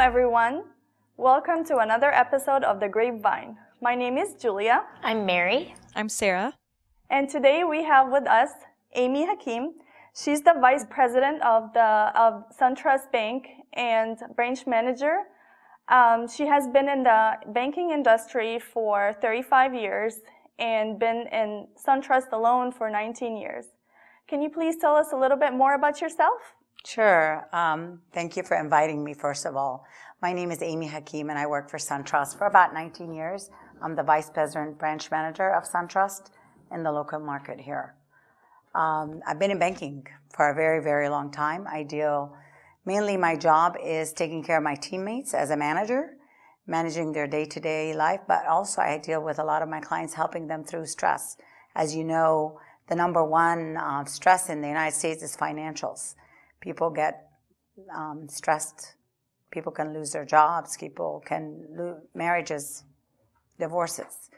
everyone. Welcome to another episode of the Grapevine. My name is Julia. I'm Mary. I'm Sarah. And today we have with us Amy Hakim. She's the Vice President of SunTrust Bank and branch manager. She has been in the banking industry for 35 years and been in SunTrust alone for 19 years. Can you please tell us a little bit more about yourself? Sure. Thank you for inviting me, first of all. My name is Amy Hakim, and I work for SunTrust for about 19 years. I'm the Vice President Branch Manager of SunTrust in the local market here. I've been in banking for a very, very long time. Mainly my job is taking care of my teammates as a manager, managing their day-to-day life, but also I deal with a lot of my clients, helping them through stress. As you know, the number one stress in the United States is financials. People get stressed. People can lose their jobs. People can lose marriages, divorces.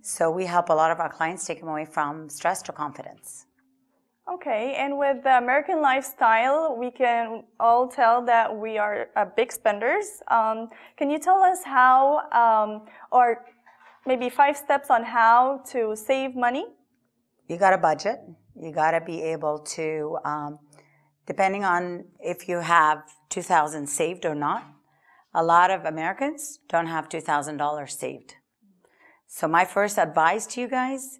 So we help a lot of our clients take them away from stress to confidence. Okay, and with the American lifestyle, we can all tell that we are big spenders. Can you tell us how, or maybe 5 steps on how to save money? You got a budget. You got to be able to, depending on if you have $2,000 saved or not, a lot of Americans don't have $2,000 saved. So my first advice to you guys,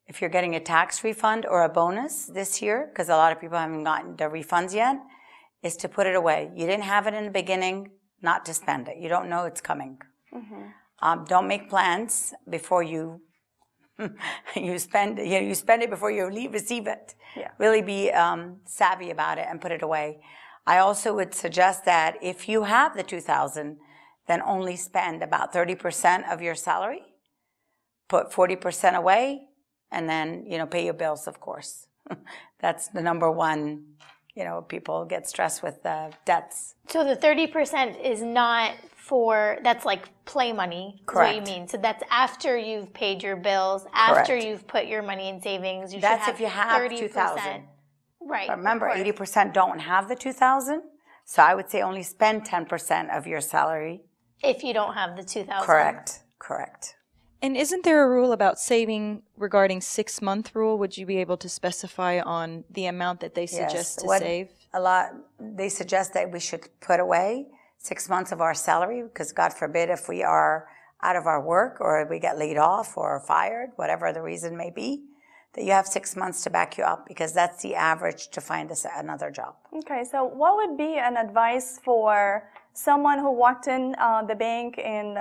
if you're getting a tax refund or a bonus this year, because a lot of people haven't gotten their refunds yet, is to put it away. You didn't have it in the beginning, not to spend it. You don't know it's coming. Mm-hmm. Don't make plans before you spend it before you receive it. Yeah. Really be savvy about it and put it away. I also would suggest that if you have the $2,000, then only spend about 30% of your salary. Put 40% away, and then pay your bills. Of course, that's the number one. People get stressed with debts. So the 30% is not that's like play money. Correct. Is what you mean. So that's after you've paid your bills, Correct. After you've put your money in savings. That's if you have 2,000. Right. But remember, 80% don't have the 2,000. So I would say only spend 10% of your salary. If you don't have the 2,000. Correct. And isn't there a rule about saving regarding 6-month rule? Would you be able to specify on the amount that they suggest to save? They suggest that we should put away 6 months of our salary, because God forbid if we are out of our work or we get laid off or fired, whatever the reason may be, that you have 6 months to back you up, because that's the average to find us another job. Okay, so what would be an advice for someone who walked in the bank and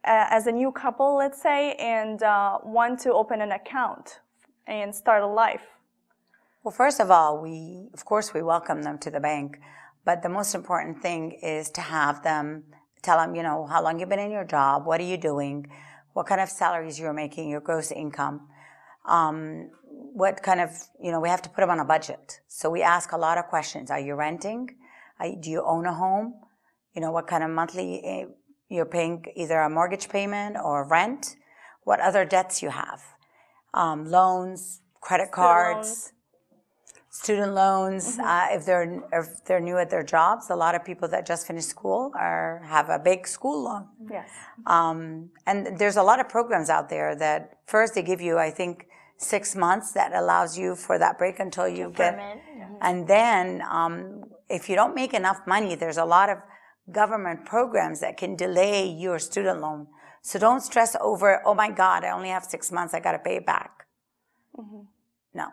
as a new couple, let's say, and want to open an account and start a life? Well, first of all, we welcome them to the bank, but the most important thing is to have them tell them, how long you've been in your job, what are you doing, what kind of salaries you're making, your gross income, what kind of, we have to put them on a budget. So we ask a lot of questions. Are you renting? Do you own a home? What kind of monthly you're paying, either a mortgage payment or rent, what other debts you have, loans, credit cards, student loans. Mm-hmm. If they're new at their jobs, a lot of people that just finished school have a big school loan. Yes. And there's a lot of programs out there that first they give you, I think, 6 months that allows you for that break until you get, and then if you don't make enough money, there's a lot of government programs that can delay your student loan. So don't stress over, oh my God, I only have 6 months, I got to pay it back. Mm-hmm. No.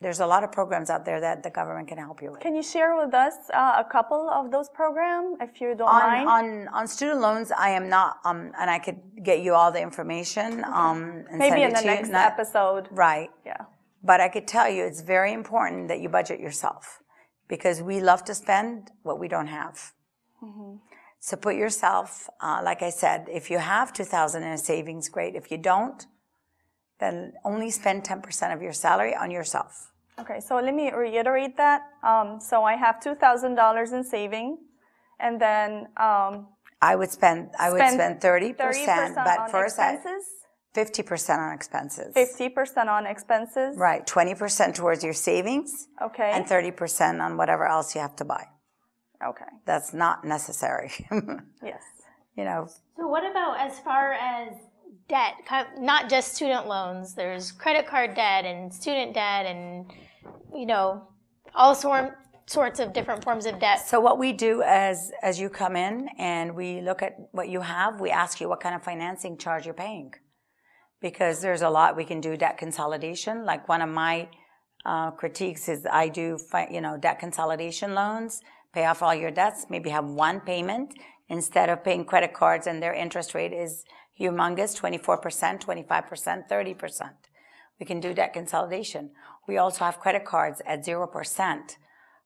There's a lot of programs out there that the government can help you with. Can you share with us a couple of those programs, if you don't mind? On student loans, I am not, and I could get you all the information. And maybe in the next episode. Right. Yeah. But I could tell you it's very important that you budget yourself, because we love to spend what we don't have. Mm-hmm. So put yourself, like I said, if you have $2,000 in a savings, great. If you don't, then only spend 10% of your salary on yourself. Okay, so let me reiterate that. So I have $2,000 in saving, and then I would spend 30%, but first expenses. 50% on expenses. 50% on expenses. Right, 20% towards your savings. Okay. And 30% on whatever else you have to buy. Okay. That's not necessary. Yes. You know, So what about as far as debt? Not just student loans. There's credit card debt and student debt and, all sorts of different forms of debt. so what we do as you come in and we look at what you have, we ask you what kind of financing charge you're paying. Because there's a lot we can do debt consolidation. Like one of my critiques is I do, debt consolidation loans, pay off all your debts, maybe have one payment instead of paying credit cards and their interest rate is humongous, 24%, 25%, 30%. We can do debt consolidation. We also have credit cards at 0%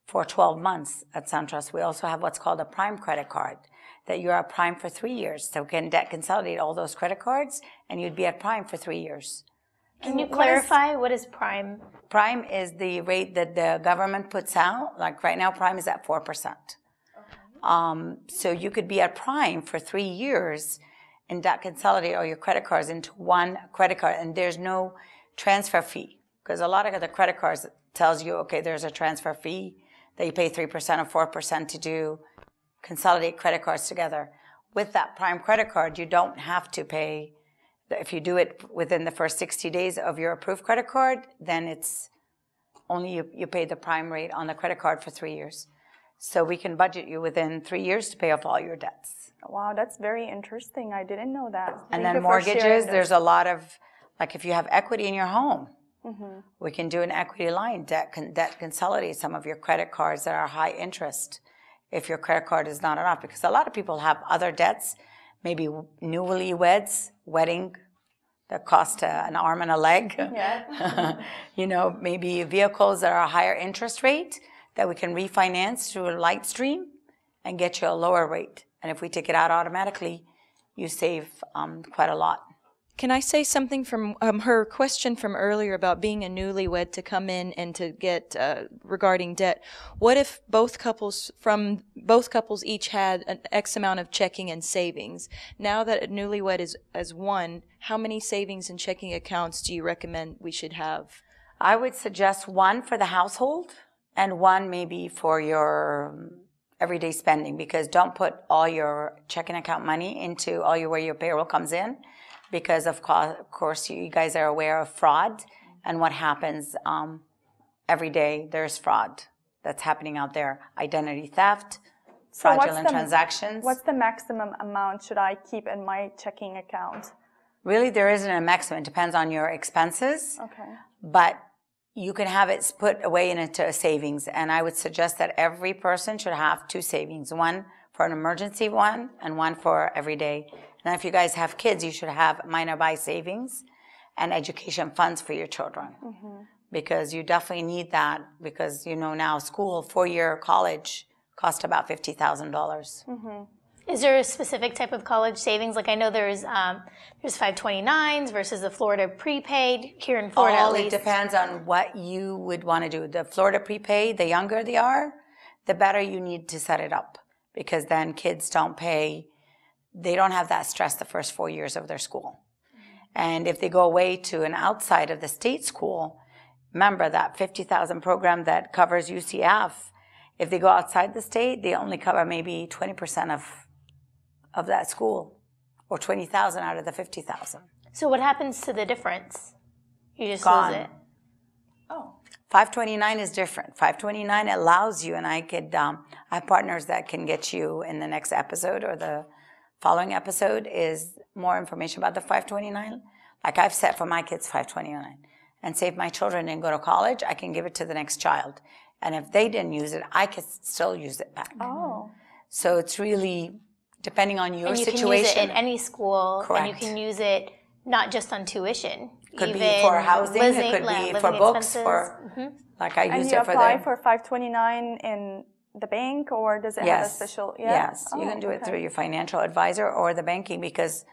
for 12 months at SunTrust. We also have what's called a prime credit card that you're at prime for 3 years. So we can debt consolidate all those credit cards and you'd be at prime for 3 years. Can you clarify what is prime? Prime is the rate that the government puts out. Like right now, prime is at 4%. So you could be at prime for 3 years and debt consolidate all your credit cards into one credit card, and there's no transfer fee. Because a lot of the credit cards tells you, okay, there's a transfer fee that you pay 3% or 4% to do consolidate credit cards together. With that prime credit card, you don't have to pay. If you do it within the first 60 days of your approved credit card, then it's only you pay the prime rate on the credit card for 3 years. So we can budget you within 3 years to pay off all your debts. Wow, that's very interesting. I didn't know that. And Thank then you for sharing mortgages, this. there's a lot of, like if you have equity in your home, we can do an equity line, debt consolidate some of your credit cards that are high interest if your credit card is not enough. Because a lot of people have other debts, maybe newlyweds, wedding, that cost an arm and a leg. Yeah. Maybe vehicles that are a higher interest rate that we can refinance through a Lightstream and get you a lower rate. And if we take it out automatically, you save quite a lot. Can I say something from her question from earlier about being a newlywed to come in and to get regarding debt? What if both couples each had an X amount of checking and savings? Now that a newlywed is as one, how many savings and checking accounts do you recommend we should have? I would suggest one for the household and one maybe for your everyday spending, because don't put all your checking account money into where your payroll comes in. Because of course you guys are aware of fraud and what happens every day. There's fraud that's happening out there, identity theft, fraudulent transactions. What's the maximum amount should I keep in my checking account? Really, there isn't a maximum. It depends on your expenses. Okay. But you can have it put away into a savings, and I would suggest that every person should have 2 savings, one for an emergency one and one for every day. And if you guys have kids, you should have minor buy savings and education funds for your children. Because you definitely need that, because now school, 4-year college cost about $50,000. Is there a specific type of college savings? Like I know there's 529s versus the Florida prepaid here in Florida. At least. It depends on what you would want to do. The Florida prepaid, the younger they are, the better you need to set it up, because then kids they don't have that stress the first 4 years of their school. And if they go away to an outside of the state school, remember that $50,000 program that covers UCF, if they go outside the state, they only cover maybe 20% of that school, or 20,000 out of the 50,000. So what happens to the difference? You just Gone. lose it. Oh. 529 is different. 529 allows you, and I have partners that can get you in the next episode or the following episode is more information about the 529. Like I've set for my kids 529. And say if my children didn't go to college, I can give it to the next child. And if they didn't use it, I could still use it back. Oh. So it's really depending on your and you situation. can use it in any school. Correct. And you can use it not just on tuition. Could even be for housing, it could be living for books, expenses. like I And use you it for apply for 529 in the bank, or does it have a special? Yeah? Yes, you can do it through your financial advisor or the banking, because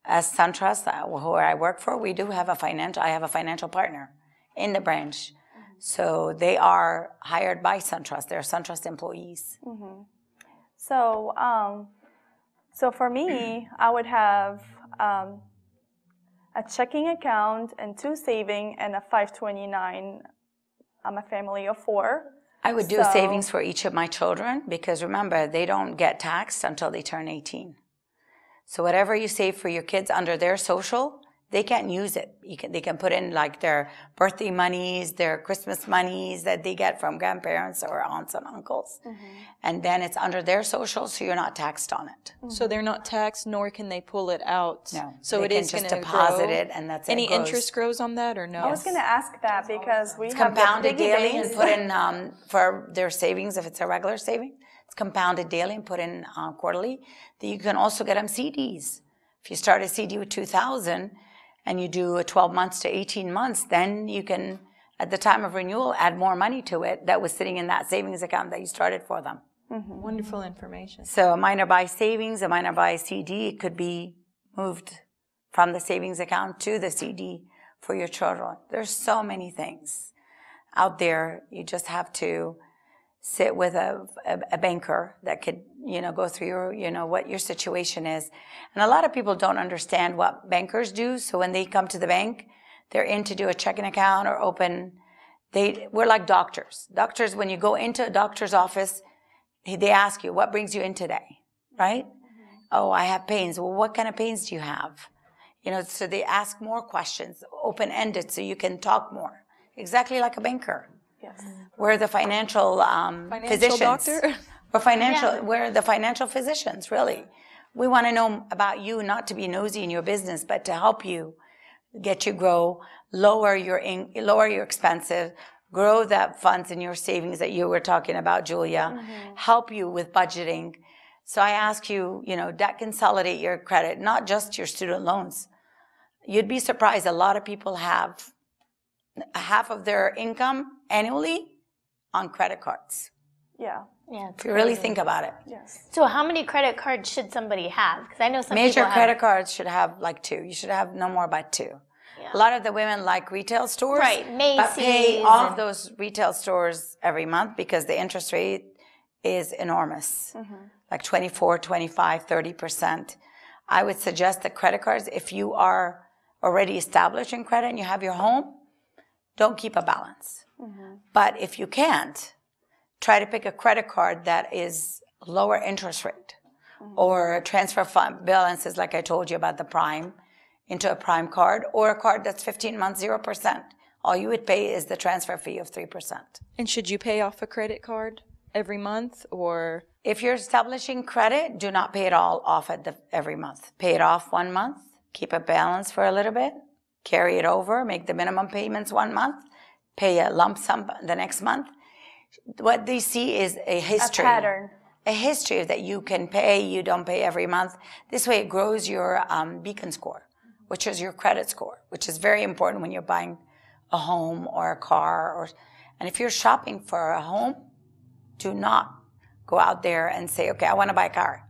as SunTrust, who I work for, we do have I have a financial partner in the branch. So they are hired by SunTrust. They're SunTrust employees. So, so for me, I would have a checking account and 2 saving and a 529. I'm a family of 4. I would do So- savings for each of my children because remember, they don't get taxed until they turn 18. So whatever you save for your kids under their social, they can't use it. They can put in like their birthday monies, their Christmas monies that they get from grandparents or aunts and uncles. And then it's under their social, so you're not taxed on it. So they're not taxed, nor can they pull it out. No. So they it can is going just to deposit grow. it, and that's it. Any It goes. interest grows on that or no? I was going to ask that because we It's have compounded this piggy daily banks. and put in for their savings if it's a regular saving. It's compounded daily and put in quarterly. Then you can also get them CDs. If you start a CD with $2,000 and you do a 12 months to 18 months, then you can, at the time of renewal, add more money to it that was sitting in that savings account that you started for them. Wonderful information. So a minor buy savings, a minor buy CD, it could be moved from the savings account to the CD for your children. There's so many things out there. You just have to sit with a banker that could, go through your, what your situation is. And a lot of people don't understand what bankers do. So when they come to the bank, they're in to do a checking account or we're like doctors. Doctors, when you go into a doctor's office, they ask you, what brings you in today, right? Oh, I have pains. Well, what kind of pains do you have? So they ask more questions, open-ended, so you can talk more. Exactly like a banker. Yes. We're the financial physicians. doctor? We're the financial physicians, really. We want to know about you, not to be nosy in your business, but to help you, get you grow, lower your expenses, grow the funds in your savings that you were talking about, Julia, help you with budgeting. So I ask you, debt consolidate your credit, not just your student loans. You'd be surprised, a lot of people have half of their income annually on credit cards. Yeah. Yeah. If you really think about it. Yes. So how many credit cards should somebody have? Because I know some Major people credit cards should have like 2. You should have no more but 2. Yeah. A lot of the women like retail stores. Right, But pay Macy's off and- those retail stores every month because the interest rate is enormous. Like 24, 25, 30%. I would suggest that credit cards, if you are already established in credit and you have your home, don't keep a balance. But if you can't, try to pick a credit card that is lower interest rate or transfer fund balances, like I told you about the Prime, into a Prime card or a card that's 15 months, 0%. All you would pay is the transfer fee of 3%. And should you pay off a credit card every month or? If you're establishing credit, do not pay it all off every month. Pay it off 1 month, keep a balance for a little bit, carry it over, make the minimum payments 1 month, pay a lump sum the next month. What they see is a history. A pattern. A history that you can pay, you don't pay every month. This way it grows your beacon score, which is your credit score, which is very important when you're buying a home or a car. And if you're shopping for a home, do not go out there and say, okay, I want to buy a car.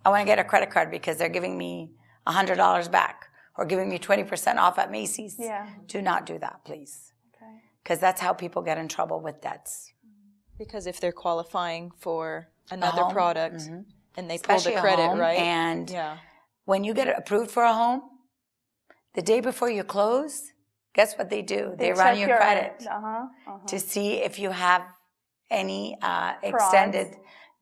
I want to get a credit card because they're giving me $100 back or giving me 20% off at Macy's. Yeah. Do not do that, please. Okay. Because that's how people get in trouble with debts. Because if they're qualifying for another home, product and they Especially pull a the credit, home, right? And yeah. when you get approved for a home, the day before you close, guess what they do? They run check your credit to see if you have any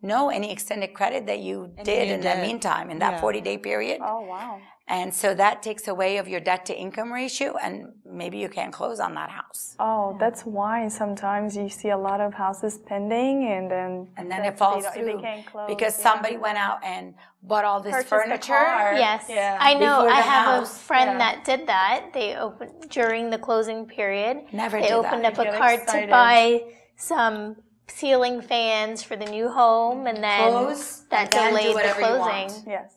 extended credit that you did in the meantime, in that 40-day period. Oh, wow. And so that takes away of your debt to income ratio, and maybe you can't close on that house. Oh, that's why sometimes you see a lot of houses pending and then it falls through they can't close. because somebody went out and bought all this Purchased the furniture. car. Yes, Yeah. I know. Before I the have house. a friend that did that. They opened during the closing period. Never They do opened that. up a Get card excited. to buy some ceiling fans for the new home, and then Close, that and then do delayed the whatever you closing. want. Yes.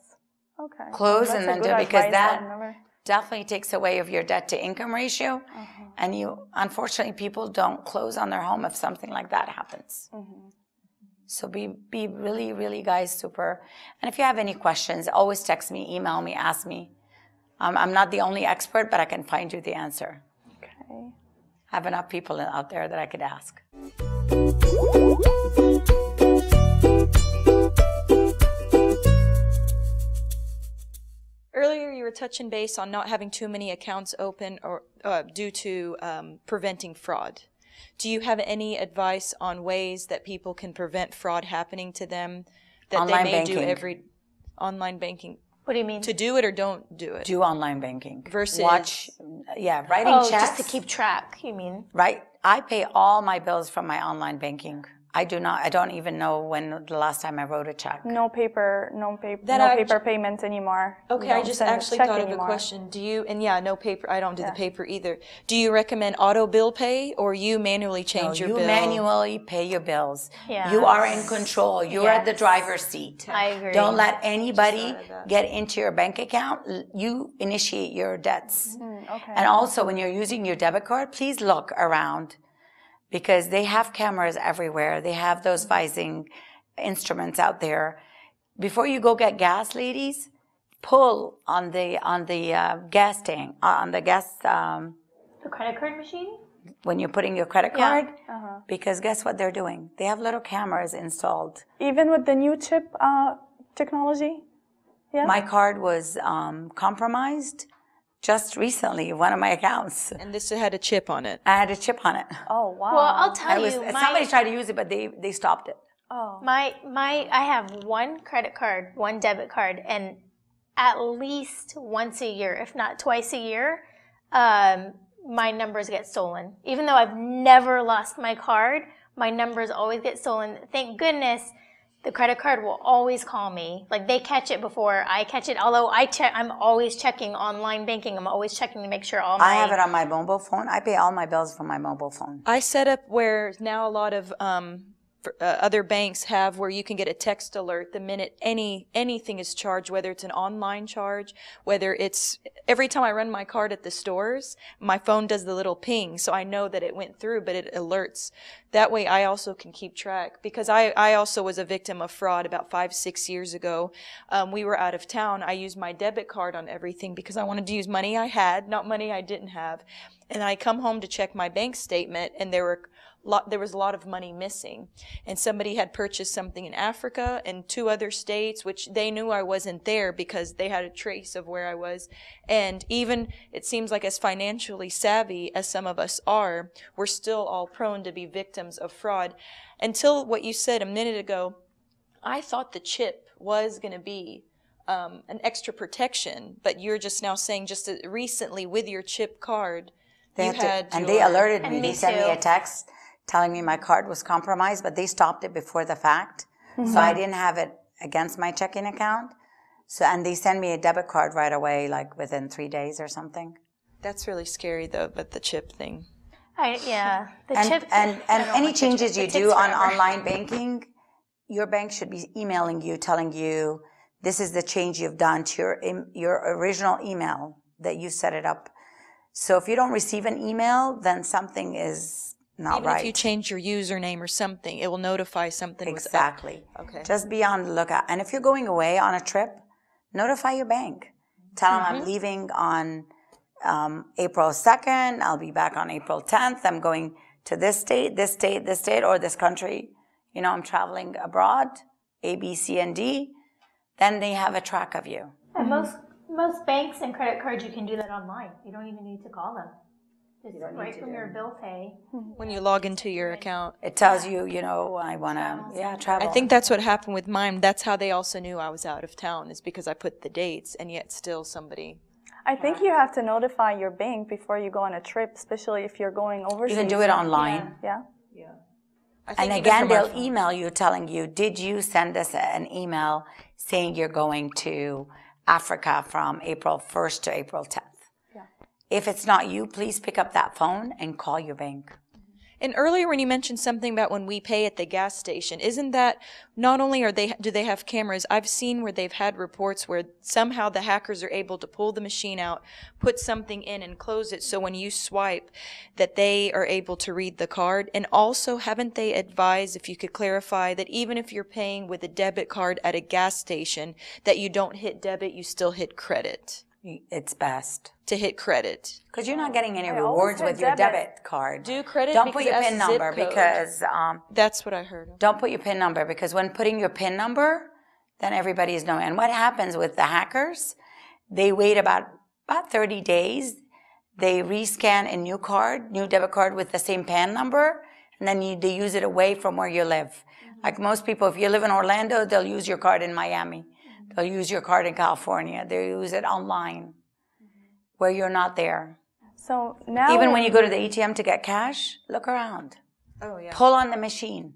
Okay. Close That's and a then good do it because advice. that I've never- definitely takes away of your debt to income ratio. And unfortunately, people don't close on their home if something like that happens. So be really, really, guys, super. And if you have any questions, always text me, email me, ask me. I'm not the only expert, but I can find you the answer. Okay. I have enough people out there that I could ask. Earlier, you were touching base on not having too many accounts open or due to preventing fraud. Do you have any advice on ways that people can prevent fraud happening to them that Online they may do banking. online banking? What do you mean? To do it or don't do it? Do online banking. Versus- Writing Oh, checks. just to keep track, you mean? Right. I pay all my bills from my online banking. I don't even know when the last time I wrote a check. No paper payments anymore. Okay, You I don't just send a actually check thought of anymore. a question. Do you, and yeah, no paper, I don't do the paper either. Do you recommend auto bill pay or you manually change your You bill? manually pay your bills. Yeah. You are in control. You're at the Yes. driver's seat. I agree. Don't let anybody get into your bank account. You initiate your debts. Okay. And also, when you're using your debit card, please look around because they have cameras everywhere. They have those vising instruments out there. Before you go get gas, ladies, pull on the gas tank, on the gas The credit card machine? when you're putting your credit Yeah. card, because guess what they're doing? They have little cameras installed. Even with the new chip technology? Yeah. My card was compromised just recently, one of my accounts. And this had a chip on it. I had a chip on it. Oh, wow. Well, I'll tell you, Somebody tried to use it, but they stopped it. Oh. I have one credit card, one debit card, and at least once a year, if not twice a year, my numbers get stolen. Even though I've never lost my card, my numbers always get stolen. Thank goodness the credit card will always call me. Like they catch it before I catch it. Although I'm always checking online banking. I'm always checking to make sure all my... I have it on my mobile phone. I pay all my bills from my mobile phone. I set up where now a lot of other banks have where you can get a text alert the minute anything is charged, whether it's an online charge, whether it's every time I run my card at the stores, my phone does the little ping, so I know that it went through, but it alerts. That way I also can keep track because I also was a victim of fraud about 5-6 years ago. We were out of town. I used my debit card on everything because I wanted to use money I had, not money I didn't have. And I come home to check my bank statement and there was a lot of money missing. And somebody had purchased something in Africa and 2 other states, which they knew I wasn't there because they had a trace of where I was. And even it seems like as financially savvy as some of us are, we're still all prone to be victims of fraud. Until what you said a minute ago, I thought the chip was going to be an extra protection, but you're just now saying just recently with your chip card, They alerted me. And me They sent me too. a text telling me my card was compromised, but they stopped it before the fact. So I didn't have it against my checking account. And they sent me a debit card right away, like within 3 days or something. that's really scary though, but the chip thing. The And, chip... and I don't any like the changes chip. you It do takes on forever. online banking, your bank should be emailing you, telling you, this is the change you've done to your original email that you set it up. So if you don't receive an email, then something is not Even right. if you change your username or something, it will notify something was up. Exactly. Okay. Just be on the lookout. And if you're going away on a trip, notify your bank. Tell them I'm leaving on April 2nd. I'll be back on April 10th. I'm going to this state, this state, this state, or this country. You know, I'm traveling abroad, A, B, C, and D. Then they have a track of you. And most banks and credit cards, you can do that online. You don't even need to call them. Just right from your bill pay. When you log into your account. It tells you, you know, I want to, travel. I think that's what happened with mine. That's how they also knew I was out of town, is because I put the dates, and yet still somebody. I think you have to notify your bank before you go on a trip, especially if you're going overseas. You can do it online. Yeah. I think And even again, from our they'll phone. email you telling you, did you send us an email saying you're going to Africa from April 1st to April 10th? Yeah. If it's not you, please pick up that phone and call your bank. And earlier when you mentioned something about when we pay at the gas station, isn't that not only do they have cameras, I've seen where they've had reports where somehow the hackers are able to pull the machine out, put something in and close it so when you swipe that they are able to read the card. And also, haven't they advised, if you could clarify, that even if you're paying with a debit card at a gas station, that you don't hit debit, you still hit credit? It's best. To hit credit. Because you're not getting any always rewards hit with your debit. debit card. Do credit Don't because put your it has PIN a zip number code. because That's what I heard. don't put your PIN number because when putting your PIN number, then everybody is knowing. And what happens with the hackers? They wait about 30 days. they rescan a new card, new debit card with the same PAN number, and then they use it away from where you live. Like most people, if you live in Orlando, they'll use your card in Miami. They'll use your card in California. They'll use it online where you're not there. So now, Even when you go to the ATM to get cash, look around. Oh, yeah. Pull on the machine.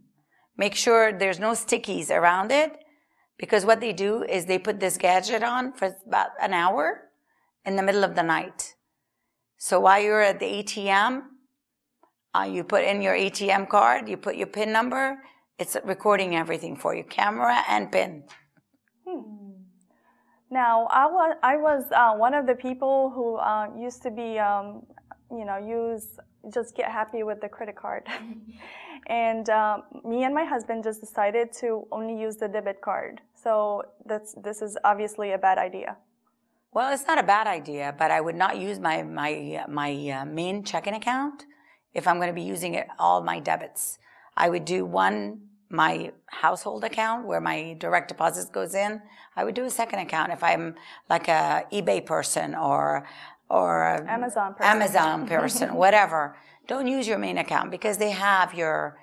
Make sure there's no stickies around it, because what they do is they put this gadget on for about an hour in the middle of the night. So while you're at the ATM, you put in your ATM card, you put your PIN number, it's recording everything for you, camera and PIN. now I was one of the people who used to be, just get happy with the credit card. And me and my husband just decided to only use the debit card. So this is obviously a bad idea. Well, it's not a bad idea, but I would not use my main checking account if I'm going to be using it all my debits. I would do my household account where my direct deposits goes in. I would do a second account if I'm like a eBay person or Amazon person, whatever. Don't use your main account because they have your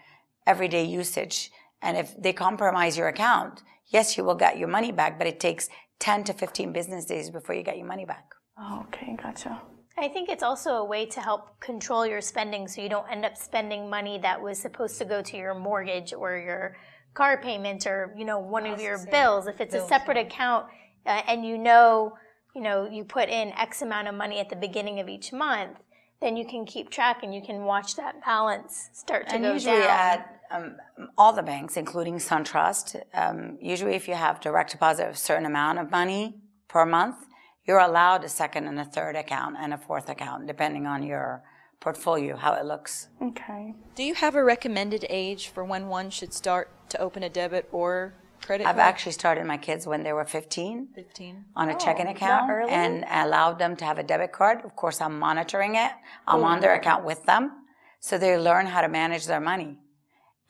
everyday usage. And if they compromise your account, yes, you will get your money back, but it takes 10 to 15 business days before you get your money back. Oh, okay, gotcha. I think it's also a way to help control your spending so you don't end up spending money that was supposed to go to your mortgage or your car payment or, one of your bills. If it's a separate account and you put in X amount of money at the beginning of each month, then you can keep track and you can watch that balance start to go down. And usually at all the banks, including SunTrust, usually if you have direct deposit of a certain amount of money per month, you're allowed a second and a third account and a fourth account, depending on your portfolio, how it looks. Okay. Do you have a recommended age for when one should start to open a debit or credit card? I've actually started my kids when they were 15 on a checking account early? and allowed them to have a debit card. Of course, I'm monitoring it. I'm on their account with them, so they learn how to manage their money.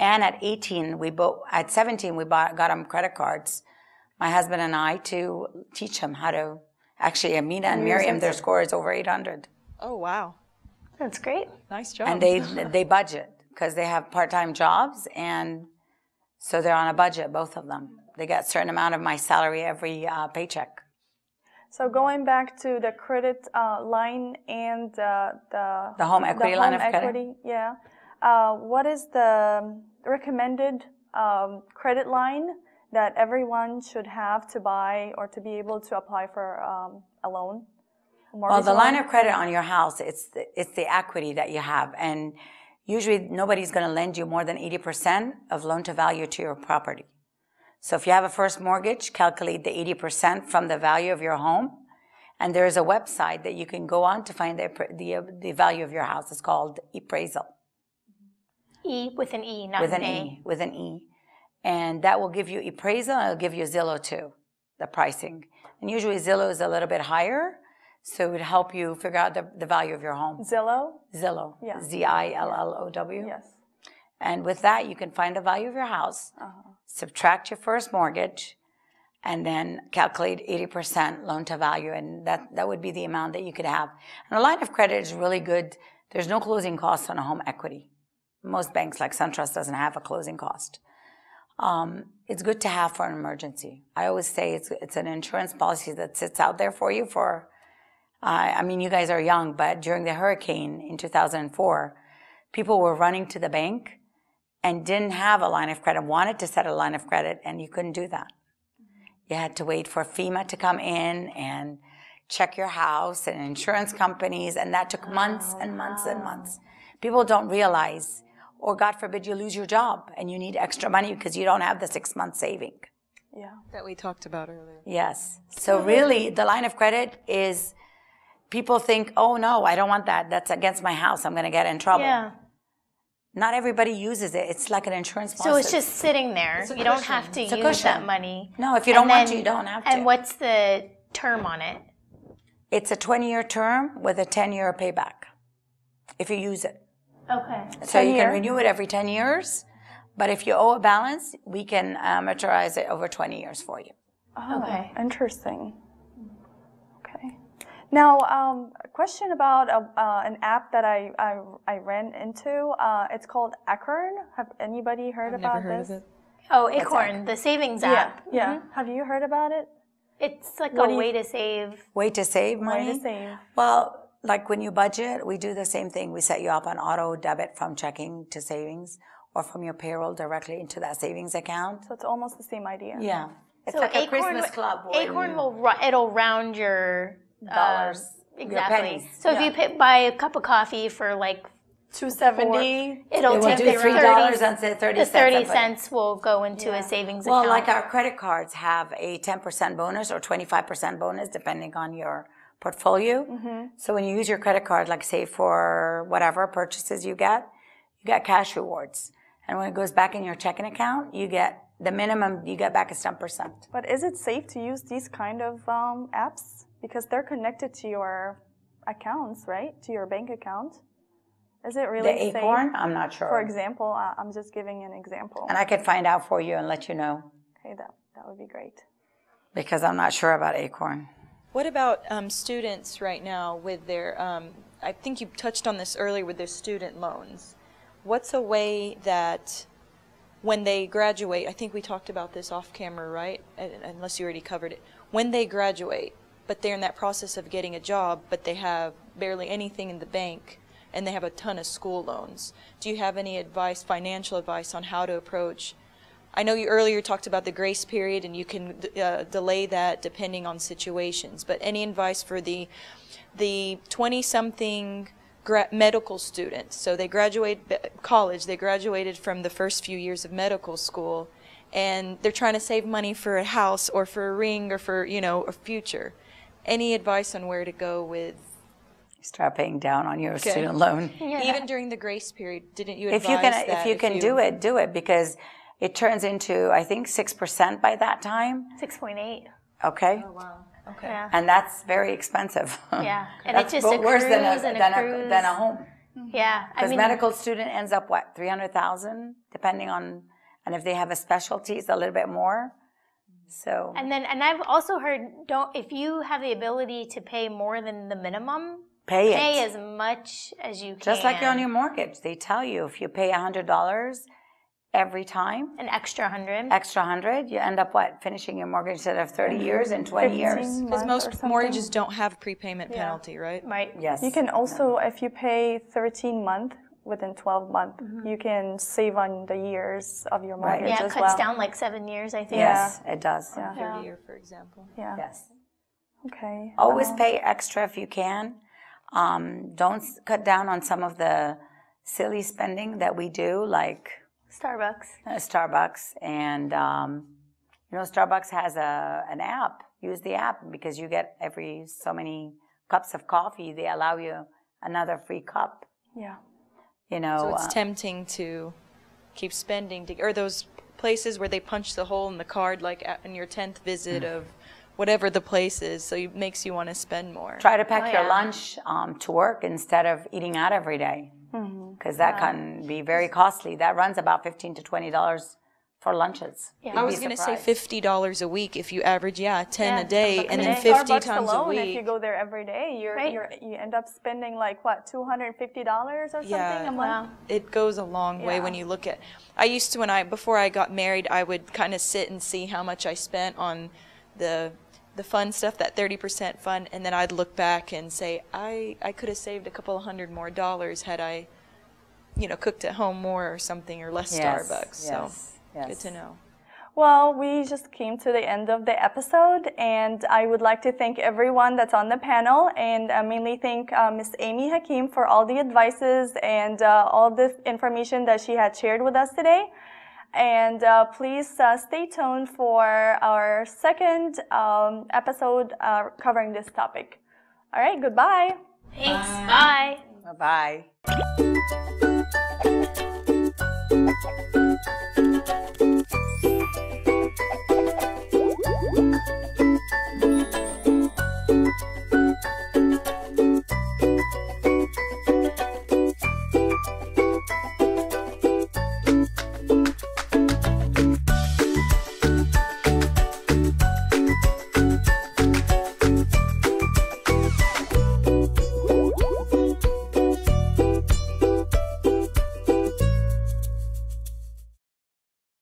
And at 17, we got them credit cards, my husband and I, to teach them how to. Actually, Amina and Miriam, their score is over 800. Oh, wow. That's great. Nice job. And they budget because they have part-time jobs, and so they're on a budget, both of them. They get a certain amount of my salary every paycheck. So going back to the credit line and the home equity line of credit? Yeah. What is the recommended credit line that everyone should have to buy or to be able to apply for a loan? Well, the line of credit on your house, it's the equity that you have. And usually nobody's going to lend you more than 80% of loan to value to your property. So if you have a first mortgage, calculate the 80% from the value of your home. And there is a website that you can go on to find the value of your house. It's called appraisal. E with an E, not with an an A. E, with an E. And that will give you appraisal, and it'll give you Zillow too, the pricing. And usually Zillow is a little bit higher, so it would help you figure out the value of your home. Zillow? Zillow, Yeah. Zillow. Yes. And with that, you can find the value of your house, subtract your first mortgage, and then calculate 80% loan to value, and that would be the amount that you could have. And a line of credit is really good. There's no closing costs on a home equity. Most banks like SunTrust doesn't have a closing cost. It's good to have for an emergency. I always say it's an insurance policy that sits out there for you for, you guys are young, but during the hurricane in 2004, people were running to the bank and didn't have a line of credit, wanted to set a line of credit, and you couldn't do that. You had to wait for FEMA to come in and check your house and insurance companies, and that took months and months and months. People don't realize, or God forbid you lose your job and you need extra money because you don't have the 6 month saving. Yeah. That we talked about earlier. Yes. So really, the line of credit is, people think, oh no, I don't want that. That's against my house. I'm going to get in trouble. Yeah. Not everybody uses it. It's like an insurance policy. So it's just sitting there. You don't have to use that money. No, if you don't want to, you don't have to. And what's the term on it? It's a 20-year term with a 10-year payback if you use it. Okay. So you can renew it every 10 years, but if you owe a balance, we can amortize it over 20 years for you. Oh, Okay. Interesting. Okay. Now, a question about an app that I ran into. It's called Acorn. Have anybody heard about Never heard this? of it. Oh, Acorn, the savings Yeah, app. yeah. Have you heard about it? It's like What a do you- way to save. Way to save money? Way to save. Well, like when you budget, we do the same thing. We set you up on auto debit from checking to savings or from your payroll directly into that savings account. So it's almost the same idea. Yeah. It's So like a Acorn, Christmas club. when- Acorn it'll round your Dollars, your exactly. pennies. So if you buy a cup of coffee for like $2.70. it'll It will take do the $3 and say 30 the cents. 30 cents will go into a savings Well, account. like our credit cards have a 10% bonus or 25% bonus depending on your portfolio. So when you use your credit card, like say for whatever purchases you get cash rewards. And when it goes back in your checking account, you get the minimum you get back is 10%. But is it safe to use these kind of apps? Because they're connected to your accounts, right? To your bank account. Is it really The safe? Acorn, I'm not sure. For example, I'm just giving an example. And I could find out for you and let you know Okay, that would be great. because I'm not sure about Acorn. What about students right now with their, I think you touched on this earlier with their student loans. What's a way that when they graduate, I think we talked about this off camera, right? Unless you already covered it. When they graduate, but they're in that process of getting a job, but they have barely anything in the bank, and they have a ton of school loans. Do you have any advice, financial advice on how to approach? I know you earlier talked about the grace period and you can delay that depending on situations, but any advice for the 20-something medical students? So they graduate college, they graduated from the first few years of medical school, and they're trying to save money for a house or for a ring or for, a future. Any advice on where to go with? Start paying down on your student loan. Even during the grace period, didn't you advise If you can do it because it turns into, I think, 6% by that time. 6.8. Okay. Oh, wow. Okay. Yeah. And that's very expensive. Yeah. And That's it just worse than accrues and accrues. than a home. Yeah. I Because mean, medical student ends up, what, 300,000, depending on, and if they have a specialty, it's a little bit more. So. and I've also heard, if you have the ability to pay more than the minimum, Pay pay it. as much as you can. Just like on your mortgage. They tell you if you pay $100 every time, An extra 100. extra 100, you end up what? Finishing your mortgage instead of 30 years in 20 years. 15 Because months or most something. mortgages don't have a prepayment penalty, right? Right. Yes. You can also, if you pay 13 months within 12 months, you can save on the years of your mortgage Yeah, it as cuts well. down like 7 years, I think. Yes, it does. Yeah. 30 year, for example. Yeah. Yes. Okay. Always pay extra if you can. Don't cut down on some of the silly spending that we do, like Starbucks. Starbucks. And, Starbucks has an app. Use the app because you get every so many cups of coffee, they allow you another free cup. Yeah. So it's tempting to keep spending, or those places where they punch the hole in the card, like in your 10th visit of whatever the place is, so it makes you want to spend more. Try to pack your lunch to work instead of eating out every day, because that can be very costly. That runs about $15 to $20 for lunches. Yeah. I was going to say $50 a week if you average, 10 a day, and then Starbucks 50 times a alone, week. if you go there every day, you end up spending like what, $250 or something a month? Wow. It goes a long way when you look at. I used to before I got married, I would kind of sit and see how much I spent on the fun stuff, that 30% fun, and then I'd look back and say I could have saved a couple of $100 more had I, cooked at home more or something, or less Starbucks. So good to know. Well, we just came to the end of the episode, and I would like to thank everyone that's on the panel, and mainly thank Ms. Amy Hakim for all the advices and all the information that she had shared with us today. And please stay tuned for our second episode covering this topic. All right, goodbye. Thanks. Bye. Bye-bye.